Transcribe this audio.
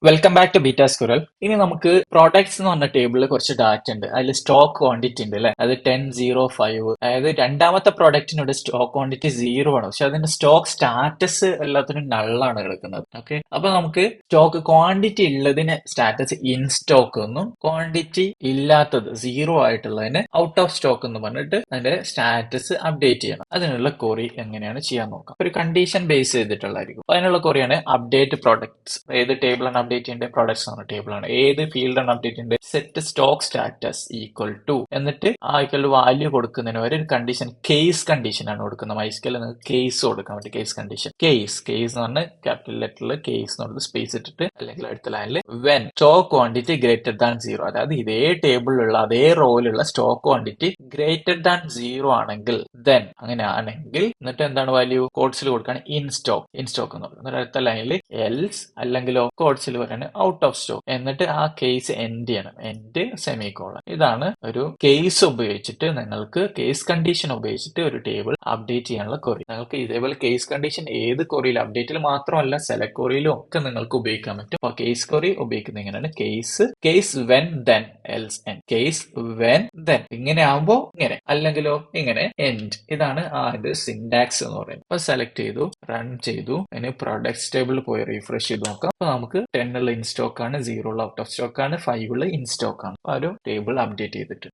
Welcome back to beta squirrel. ഇനി നമുക്ക് products എന്ന് പറഞ്ഞ ടേബിളിൽ കുറച്ച് ഡാറ്റ ഉണ്ട്. അതിൽ സ്റ്റോക്ക് ക്വാണ്ടിറ്റി ഉണ്ട് അല്ലെ. അത് 1005. അതായത് രണ്ടാമത്തെ പ്രോഡക്റ്റിനോട് സ്റ്റോക്ക് ക്വാണ്ടിറ്റി 0 ആണ്, പക്ഷെ അതിന്റെ സ്റ്റോക്ക് സ്റ്റാറ്റസ് എല്ലാത്തിനും നള്ളാണ് കിടക്കുന്നത്. ഓക്കെ, അപ്പൊ നമുക്ക് സ്റ്റോക്ക് ക്വാണ്ടിറ്റി ഉള്ളതിന് സ്റ്റാറ്റസ് ഇൻ സ്റ്റോക്ക് എന്നും ക്വാണ്ടിറ്റി ഇല്ലാത്തത് 0 ആയിട്ടുള്ളതിന് ഔട്ട് ഓഫ് സ്റ്റോക്ക് എന്ന് പറഞ്ഞിട്ട് അതിന്റെ സ്റ്റാറ്റസ് അപ്ഡേറ്റ് ചെയ്യണം. അതിനുള്ള ക്വറി എങ്ങനെയാണ് ചെയ്യാൻ നോക്കാം. ഒരു കണ്ടീഷൻ ബേസ് ചെയ്തിട്ടുള്ളതായിരിക്കും. അതിനുള്ള ക്വറിയാണ് അപ്ഡേറ്റ് പ്രോഡക്ട്സ്. ഏത് ടേബിളാണ് അപ്ഡേറ്റ് ചെയ്യേണ്ടത്? പ്രോഡക്ട്സ് എന്ന ടേബിളാണ്. ഏത് ഫീൽഡാണ് അപ്ഡേറ്റ് ചെയ്യേണ്ടത്? Set stock status equal to, എന്നിട്ട് ആ ഈക്വൽ ടു വാല്യൂ കൊടുക്കുന്നതിന് വരെ ഒരു കണ്ടീഷൻ, കേസ് കണ്ടീഷൻ ആണ് കൊടുക്കുന്നത്. മൈസ്കേൽ നിങ്ങൾക്ക് കേസ് കൊടുക്കാൻ പറ്റും. കേസ് കണ്ടീഷൻ, കേസ് എന്ന് പറഞ്ഞാൽ ക്യാപിറ്റൽ ലെറ്ററിൽ കേസ് എന്ന് പറഞ്ഞത് സ്പേസ് ഇട്ടിട്ട് അല്ലെങ്കിൽ അടുത്ത ലൈനിൽ when stock quantity greater than 0, അതായത് ഇതേ ടേബിളിലുള്ള അതേ റോയിലുള്ള സ്റ്റോക്ക് ക്വാണ്ടിറ്റി ഗ്രേറ്റർ ദാൻ 0 ആണെങ്കിൽ ദെൻ, അങ്ങനെ ആണെങ്കിൽ എന്നിട്ട് എന്താണ് വാല്യൂ കോഡ്സിൽ കൊടുക്കുകയാണ് ഇൻ സ്റ്റോക്ക് എന്ന് പറയുന്നത്. എന്നിട്ട് അടുത്ത ലൈനിൽ എൽസ് അല്ലെങ്കിലോ കോഡ്സിൽ പറയാണ് ഔട്ട് ഓഫ് സ്റ്റോക്ക്, എന്നിട്ട് ആ കേസ് എൻഡ് ചെയ്യണം. End semicolon. ഇതാണ് ഒരു കേസ് ഉപയോഗിച്ചിട്ട് നിങ്ങൾക്ക് കേസ് കണ്ടീഷൻ ഉപയോഗിച്ചിട്ട് ഒരു ടേബിൾ അപ്ഡേറ്റ് ചെയ്യാനുള്ള ക്വറി. നിങ്ങൾക്ക് ഇതേപോലെ കേസ് കണ്ടീഷൻ ഏത് ക്വറിയിൽ, അപ്ഡേറ്റിൽ മാത്രമല്ല സെലക്ട് ക്വറിയിലും ഒക്കെ നിങ്ങൾക്ക് ഉപയോഗിക്കാൻ പറ്റും. അപ്പോൾ കേസ് ക്വറി ഉപയോഗിക്കുന്നത് എങ്ങനെയാണ്? Case when then else end, case when then, ഇങ്ങനെ ആവുമ്പോ ഇങ്ങനെ, അല്ലെങ്കിലോ ഇങ്ങനെ എൻഡ്. ഇതാണ് ആ ഇത് സിൻടാക്സ് എന്ന് പറയുന്നത്. അപ്പൊ സെലക്ട് ചെയ്തു, റൺ ചെയ്തു, അതിന് പ്രൊഡക്ട്സ് ടേബിളിൽ പോയി റീഫ്രഷ് ചെയ്ത് നോക്കാം. അപ്പൊ നമുക്ക് 10 ഉള്ള ഇൻ സ്റ്റോക്ക് ആണ്, 0 ഉള്ള ഔട്ട് ഓഫ് സ്റ്റോക്ക് ആണ്, 5 ഉള്ള ഇൻ സ്റ്റോക്ക് ആണ്. ആ ഒരു ടേബിൾ അപ്ഡേറ്റ് ചെയ്തിട്ട്